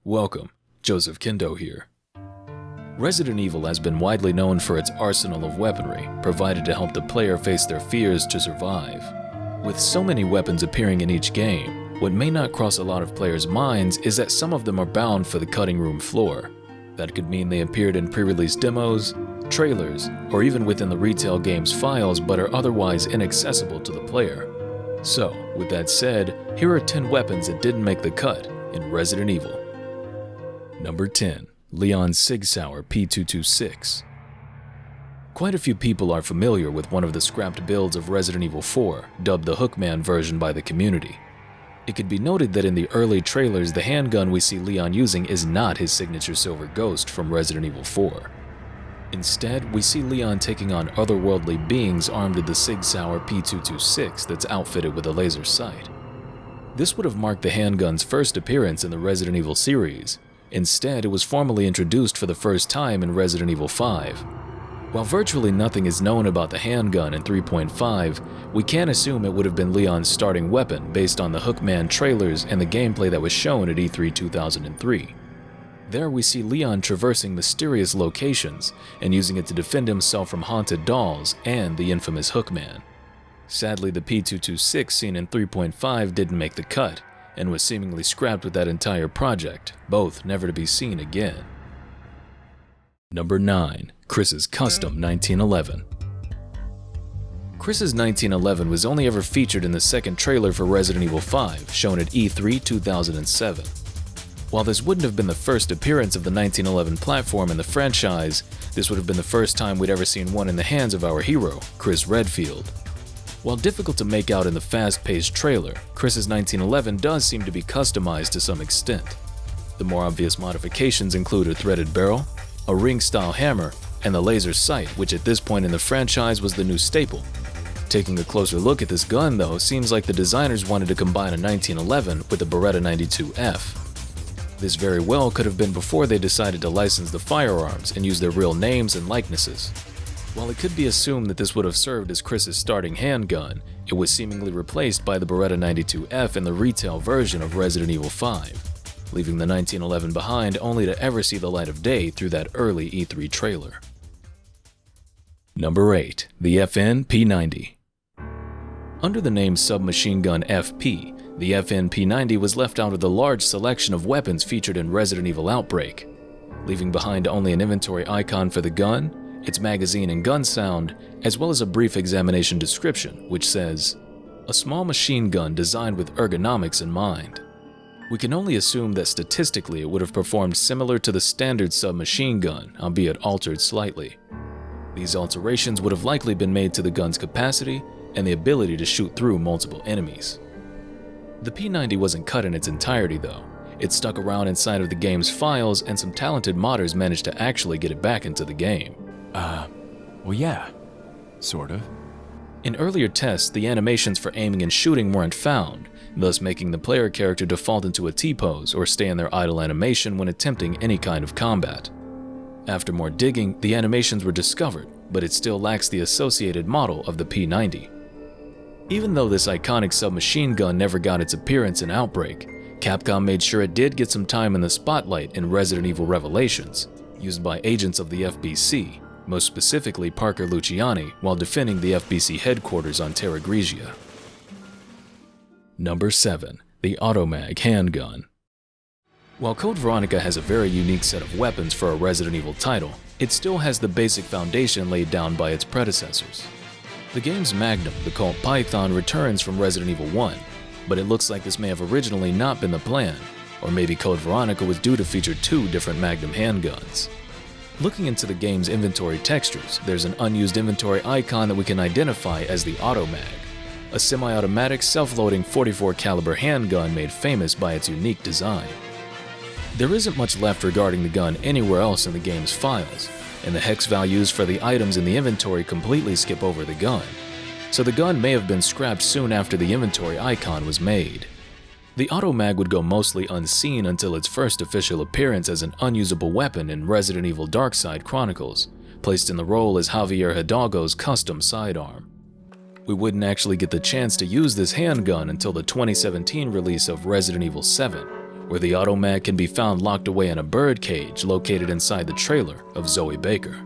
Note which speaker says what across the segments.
Speaker 1: Welcome, Joseph Kendo here. Resident Evil has been widely known for its arsenal of weaponry, provided to help the player face their fears to survive. With so many weapons appearing in each game, what may not cross a lot of players' minds is that some of them are bound for the cutting room floor. That could mean they appeared in pre-release demos, trailers, or even within the retail game's files but are otherwise inaccessible to the player. So, with that said, here are 10 weapons that didn't make the cut in Resident Evil. Number 10. Leon's Sig Sauer P226. Quite a few people are familiar with one of the scrapped builds of Resident Evil 4, dubbed the Hookman version by the community. It could be noted that in the early trailers, the handgun we see Leon using is not his signature Silver Ghost from Resident Evil 4. Instead, we see Leon taking on otherworldly beings armed with the Sig Sauer P226 that's outfitted with a laser sight. This would have marked the handgun's first appearance in the Resident Evil series. Instead, it was formally introduced for the first time in Resident Evil 5. While virtually nothing is known about the handgun in 3.5, we can assume it would have been Leon's starting weapon based on the Hookman trailers and the gameplay that was shown at E3 2003. There we see Leon traversing mysterious locations and using it to defend himself from haunted dolls and the infamous Hookman. Sadly, the P226 seen in 3.5 didn't make the cut, and was seemingly scrapped with that entire project, both never to be seen again. Number 9. Chris's Custom 1911. Chris's 1911 was only ever featured in the second trailer for Resident Evil 5, shown at E3 2007. While this wouldn't have been the first appearance of the 1911 platform in the franchise, this would have been the first time we'd ever seen one in the hands of our hero, Chris Redfield. While difficult to make out in the fast-paced trailer, Chris's 1911 does seem to be customized to some extent. The more obvious modifications include a threaded barrel, a ring-style hammer, and the laser sight, which at this point in the franchise was the new staple. Taking a closer look at this gun, though, seems like the designers wanted to combine a 1911 with a Beretta 92F. This very well could have been before they decided to license the firearms and use their real names and likenesses. While it could be assumed that this would have served as Chris's starting handgun, it was seemingly replaced by the Beretta 92F in the retail version of Resident Evil 5, leaving the 1911 behind only to ever see the light of day through that early E3 trailer. Number 8. The FN P90. Under the name Submachine Gun FP, the FN P90 was left out of the large selection of weapons featured in Resident Evil Outbreak, leaving behind only an inventory icon for the gun, its magazine and gun sound, as well as a brief examination description which says, "A small machine gun designed with ergonomics in mind." We can only assume that statistically it would have performed similar to the standard submachine gun, albeit altered slightly. These alterations would have likely been made to the gun's capacity and the ability to shoot through multiple enemies. The P90 wasn't cut in its entirety though. It stuck around inside of the game's files and some talented modders managed to actually get it back into the game.
Speaker 2: Well yeah, sort of.
Speaker 1: In earlier tests, the animations for aiming and shooting weren't found, thus making the player character default into a T-pose or stay in their idle animation when attempting any kind of combat. After more digging, the animations were discovered, but it still lacks the associated model of the P90. Even though this iconic submachine gun never got its appearance in Outbreak, Capcom made sure it did get some time in the spotlight in Resident Evil Revelations, used by agents of the FBC, most specifically Parker Luciani, while defending the FBC headquarters on Terra Grigia. Number 7. The Automag Handgun. While Code Veronica has a very unique set of weapons for a Resident Evil title, it still has the basic foundation laid down by its predecessors. The game's Magnum, the Colt Python, returns from Resident Evil 1, but it looks like this may have originally not been the plan, or maybe Code Veronica was due to feature 2 different Magnum handguns. Looking into the game's inventory textures, there's an unused inventory icon that we can identify as the Automag, a semi-automatic self-loading .44 caliber handgun made famous by its unique design. There isn't much left regarding the gun anywhere else in the game's files, and the hex values for the items in the inventory completely skip over the gun, so the gun may have been scrapped soon after the inventory icon was made. The Automag would go mostly unseen until its first official appearance as an unusable weapon in Resident Evil Darkside Chronicles, placed in the role as Javier Hidalgo's custom sidearm. We wouldn't actually get the chance to use this handgun until the 2017 release of Resident Evil 7, where the Automag can be found locked away in a bird cage located inside the trailer of Zoe Baker.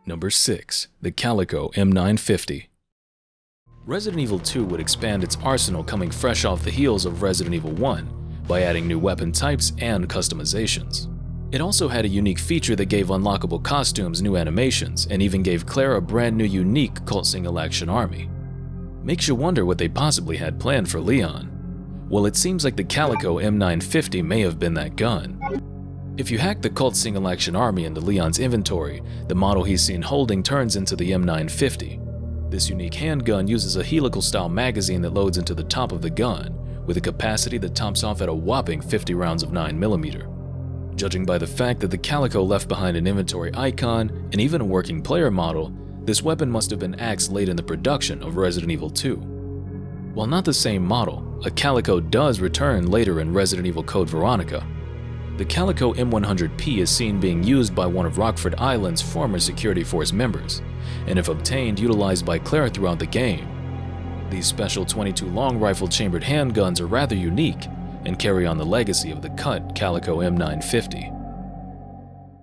Speaker 1: Number 6. The Calico M950. Resident Evil 2 would expand its arsenal coming fresh off the heels of Resident Evil 1 by adding new weapon types and customizations. It also had a unique feature that gave unlockable costumes new animations and even gave Claire a brand new unique cult single-action army. Makes you wonder what they possibly had planned for Leon. Well, it seems like the Calico M950 may have been that gun. If you hack the cult single-action army into Leon's inventory, the model he's seen holding turns into the M950. This unique handgun uses a helical-style magazine that loads into the top of the gun, with a capacity that tops off at a whopping 50 rounds of 9mm. Judging by the fact that the Calico left behind an inventory icon and even a working player model, this weapon must have been axed late in the production of Resident Evil 2. While not the same model, a Calico does return later in Resident Evil Code Veronica. The Calico M100P is seen being used by one of Rockford Island's former security force members, and if obtained, utilized by Claire throughout the game. These special 22 long rifle chambered handguns are rather unique and carry on the legacy of the cut Calico M950.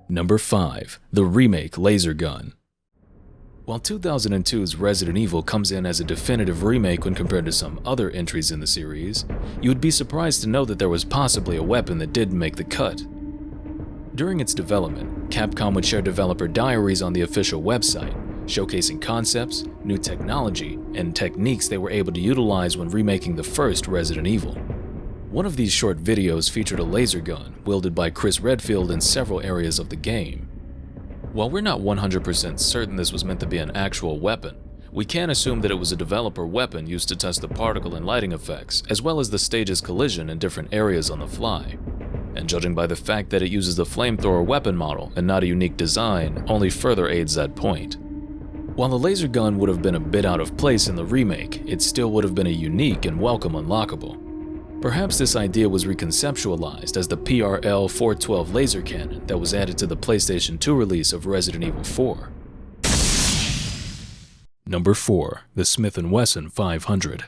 Speaker 1: Number 5. The REmake laser gun. While 2002's Resident Evil comes in as a definitive remake when compared to some other entries in the series, you would be surprised to know that there was possibly a weapon that didn't make the cut. During its development, Capcom would share developer diaries on the official website, showcasing concepts, new technology, and techniques they were able to utilize when remaking the first Resident Evil. One of these short videos featured a laser gun wielded by Chris Redfield in several areas of the game. While we're not 100% certain this was meant to be an actual weapon, we can assume that it was a developer weapon used to test the particle and lighting effects, as well as the stage's collision in different areas on the fly. And judging by the fact that it uses the flamethrower weapon model and not a unique design, only further aids that point. While the laser gun would have been a bit out of place in the remake, it still would have been a unique and welcome unlockable. Perhaps this idea was reconceptualized as the PRL-412 laser cannon that was added to the PlayStation 2 release of Resident Evil 4. Number 4. The Smith & Wesson 500.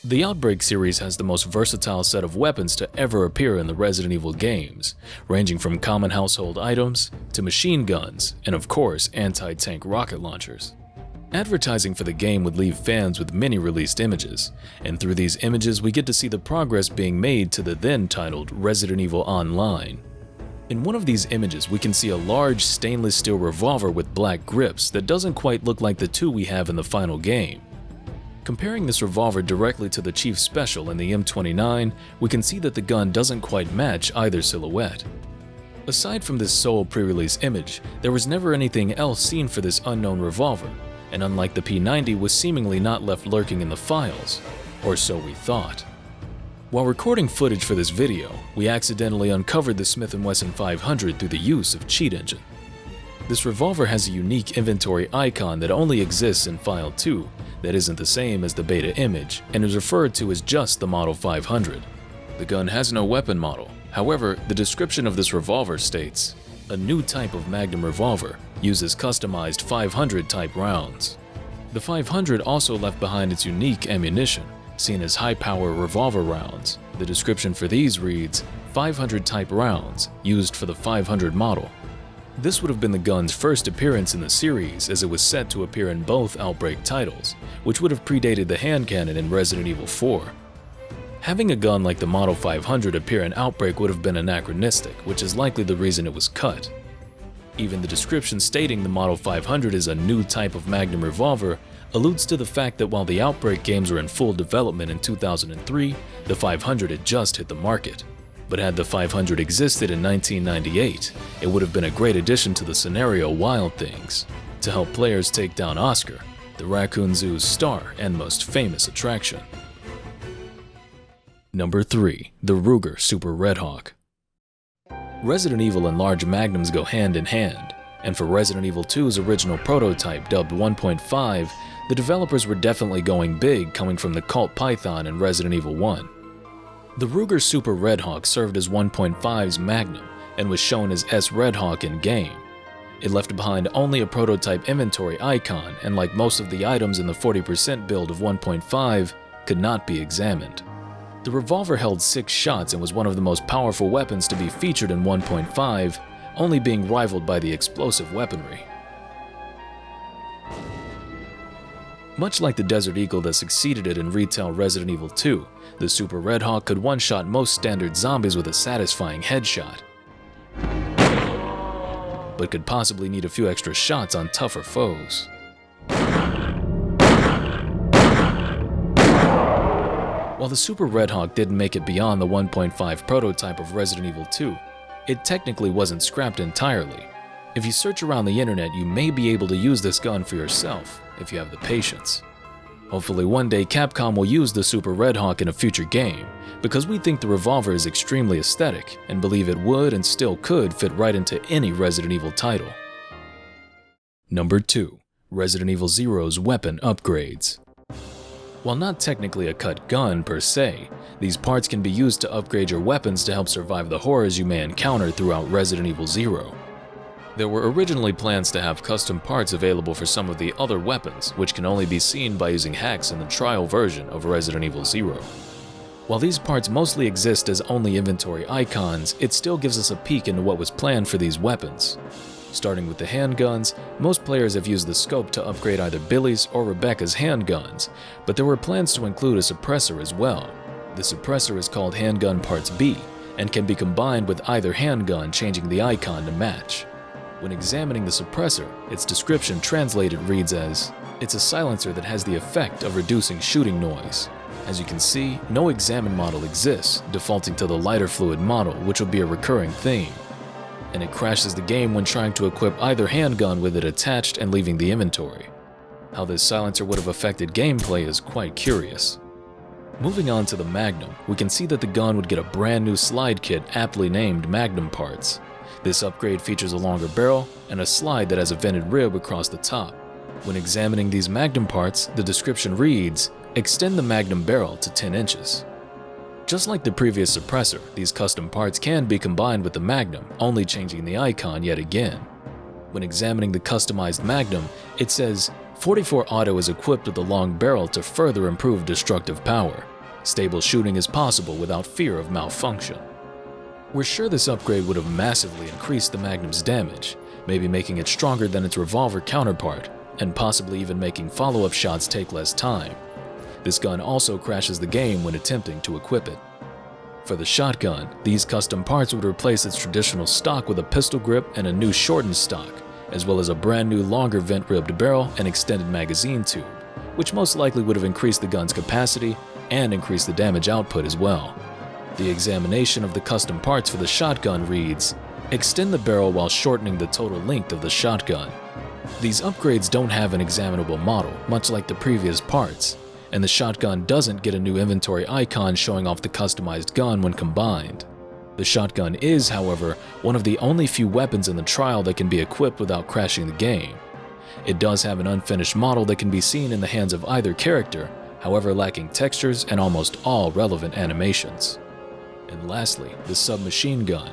Speaker 1: The Outbreak series has the most versatile set of weapons to ever appear in the Resident Evil games, ranging from common household items to machine guns and, of course, anti-tank rocket launchers. Advertising for the game would leave fans with many released images, and through these images we get to see the progress being made to the then titled Resident Evil Online. In one of these images we can see a large stainless steel revolver with black grips that doesn't quite look like the two we have in the final game. Comparing this revolver directly to the Chief Special in the M29, we can see that the gun doesn't quite match either silhouette. Aside from this sole pre-release image, there was never anything else seen for this unknown revolver, and unlike the P90 was seemingly not left lurking in the files, or so we thought. While recording footage for this video, we accidentally uncovered the Smith & Wesson 500 through the use of Cheat Engine. This revolver has a unique inventory icon that only exists in File 2 that isn't the same as the beta image and is referred to as just the Model 500. The gun has no weapon model. However, the description of this revolver states, "A new type of Magnum revolver uses customized 500 type rounds." The 500 also left behind its unique ammunition, seen as high-power revolver rounds. The description for these reads, 500 type rounds used for the 500 model. This would have been the gun's first appearance in the series, as it was set to appear in both Outbreak titles, which would have predated the hand cannon in Resident Evil 4. Having a gun like the Model 500 appear in Outbreak would have been anachronistic, which is likely the reason it was cut. Even the description stating the Model 500 is a new type of Magnum revolver alludes to the fact that while the Outbreak games were in full development in 2003, the 500 had just hit the market. But had the 500 existed in 1998, it would have been a great addition to the scenario Wild Things, to help players take down Oscar, the Raccoon Zoo's star and most famous attraction. Number 3. The Ruger Super Redhawk. Resident Evil and large magnums go hand in hand, and for Resident Evil 2's original prototype dubbed 1.5, the developers were definitely going big coming from the Cult Python in Resident Evil 1. The Ruger Super Redhawk served as 1.5's magnum and was shown as S Redhawk in-game. It left behind only a prototype inventory icon, and like most of the items in the 40% build of 1.5, could not be examined. The revolver held 6 shots and was one of the most powerful weapons to be featured in 1.5, only being rivaled by the explosive weaponry. Much like the Desert Eagle that succeeded it in retail Resident Evil 2, the Super Redhawk could one-shot most standard zombies with a satisfying headshot, but could possibly need a few extra shots on tougher foes. While the Super Redhawk didn't make it beyond the 1.5 prototype of Resident Evil 2, it technically wasn't scrapped entirely. If you search around the internet, you may be able to use this gun for yourself, if you have the patience. Hopefully one day Capcom will use the Super Redhawk in a future game, because we think the revolver is extremely aesthetic and believe it would and still could fit right into any Resident Evil title. Number 2. Resident Evil Zero's weapon upgrades. While not technically a cut gun per se, these parts can be used to upgrade your weapons to help survive the horrors you may encounter throughout Resident Evil Zero. There were originally plans to have custom parts available for some of the other weapons, which can only be seen by using hacks in the trial version of Resident Evil Zero. While these parts mostly exist as only inventory icons, it still gives us a peek into what was planned for these weapons. Starting with the handguns, most players have used the scope to upgrade either Billy's or Rebecca's handguns, but there were plans to include a suppressor as well. The suppressor is called Handgun Parts B, and can be combined with either handgun, changing the icon to match. When examining the suppressor, its description translated reads as, "It's a silencer that has the effect of reducing shooting noise." As you can see, no examine model exists, defaulting to the lighter fluid model, which will be a recurring theme. And it crashes the game when trying to equip either handgun with it attached and leaving the inventory. How this silencer would have affected gameplay is quite curious. Moving on to the Magnum, we can see that the gun would get a brand new slide kit aptly named Magnum Parts. This upgrade features a longer barrel and a slide that has a vented rib across the top. When examining these Magnum parts, the description reads, "Extend the Magnum barrel to 10 inches. Just like the previous suppressor, these custom parts can be combined with the Magnum, only changing the icon yet again. When examining the customized Magnum, it says, 44 Auto is equipped with a long barrel to further improve destructive power. Stable shooting is possible without fear of malfunction." We're sure this upgrade would have massively increased the Magnum's damage, maybe making it stronger than its revolver counterpart, and possibly even making follow-up shots take less time. This gun also crashes the game when attempting to equip it. For the shotgun, these custom parts would replace its traditional stock with a pistol grip and a new shortened stock, as well as a brand new longer vent-ribbed barrel and extended magazine tube, which most likely would have increased the gun's capacity and increased the damage output as well. The examination of the custom parts for the shotgun reads, "Extend the barrel while shortening the total length of the shotgun." These upgrades don't have an examinable model, much like the previous parts, and the shotgun doesn't get a new inventory icon showing off the customized gun when combined. The shotgun is, however, one of the only few weapons in the trial that can be equipped without crashing the game. It does have an unfinished model that can be seen in the hands of either character, however lacking textures and almost all relevant animations. And lastly, the submachine gun.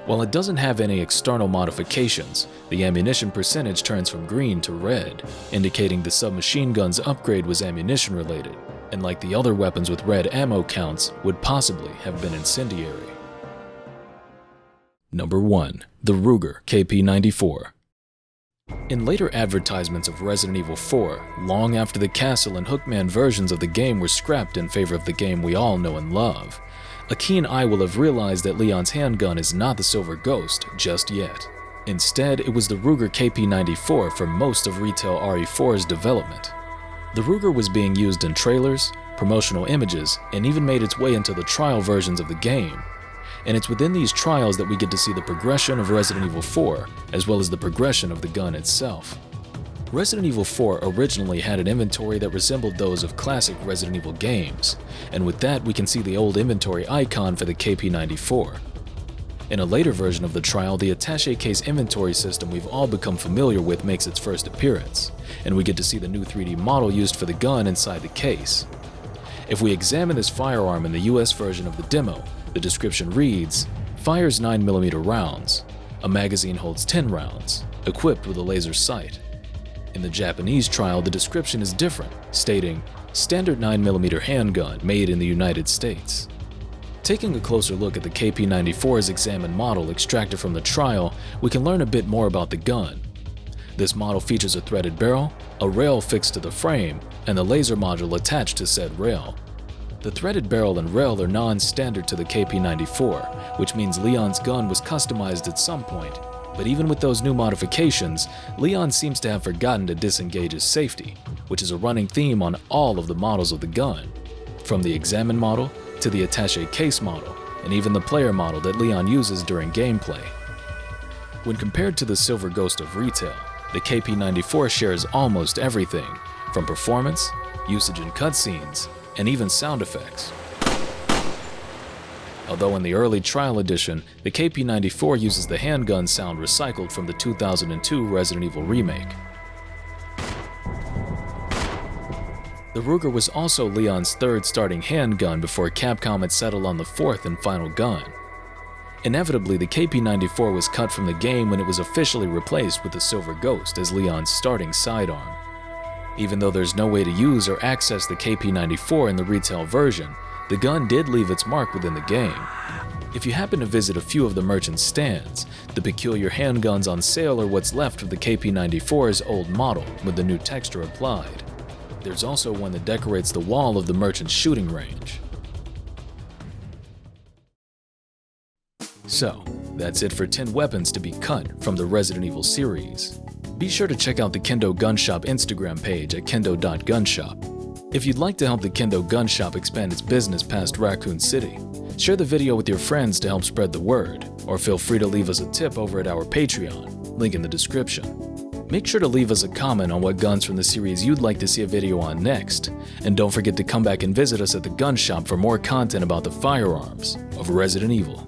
Speaker 1: While it doesn't have any external modifications, the ammunition percentage turns from green to red, indicating the submachine gun's upgrade was ammunition related, and like the other weapons with red ammo counts, would possibly have been incendiary. Number 1. The Ruger KP94. In later advertisements of Resident Evil 4, long after the Castle and Hookman versions of the game were scrapped in favor of the game we all know and love, a keen eye will have realized that Leon's handgun is not the Silver Ghost just yet. Instead, it was the Ruger KP94 for most of retail RE4's development. The Ruger was being used in trailers, promotional images, and even made its way into the trial versions of the game. And it's within these trials that we get to see the progression of Resident Evil 4, as well as the progression of the gun itself. Resident Evil 4 originally had an inventory that resembled those of classic Resident Evil games, and with that we can see the old inventory icon for the KP94. In a later version of the trial, the attaché case inventory system we've all become familiar with makes its first appearance, and we get to see the new 3D model used for the gun inside the case. If we examine this firearm in the US version of the demo, the description reads, "Fires 9mm rounds. A magazine holds 10 rounds. equipped with a laser sight. In the Japanese trial, the description is different, stating, "Standard 9mm handgun made in the United States." Taking a closer look at the KP94's examined model extracted from the trial, we can learn a bit more about the gun. This model features a threaded barrel, a rail fixed to the frame, and the laser module attached to said rail. The threaded barrel and rail are non-standard to the KP94, which means Leon's gun was customized at some point, but even with those new modifications, Leon seems to have forgotten to disengage his safety, which is a running theme on all of the models of the gun, from the examined model to the attaché case model, and even the player model that Leon uses during gameplay. When compared to the Silver Ghost of retail, the KP94 shares almost everything, from performance, usage in cutscenes, and even sound effects. Although in the early trial edition, the KP94 uses the handgun sound recycled from the 2002 Resident Evil remake. The Ruger was also Leon's third starting handgun before Capcom had settled on the fourth and final gun. Inevitably, the KP94 was cut from the game when it was officially replaced with the Silver Ghost as Leon's starting sidearm. Even though there's no way to use or access the KP94 in the retail version, the gun did leave its mark within the game. If you happen to visit a few of the merchant stands, the peculiar handguns on sale are what's left of the KP94's old model with the new texture applied. There's also one that decorates the wall of the merchant's shooting range. So, that's it for 10 weapons to be cut from the Resident Evil series. Be sure to check out the KendoGunShop Instagram page at kendo.gunshop. If you'd like to help the KendoGunShop expand its business past Raccoon City, share the video with your friends to help spread the word, or feel free to leave us a tip over at our Patreon, link in the description. Make sure to leave us a comment on what guns from the series you'd like to see a video on next, and don't forget to come back and visit us at the gun shop for more content about the firearms of Resident Evil.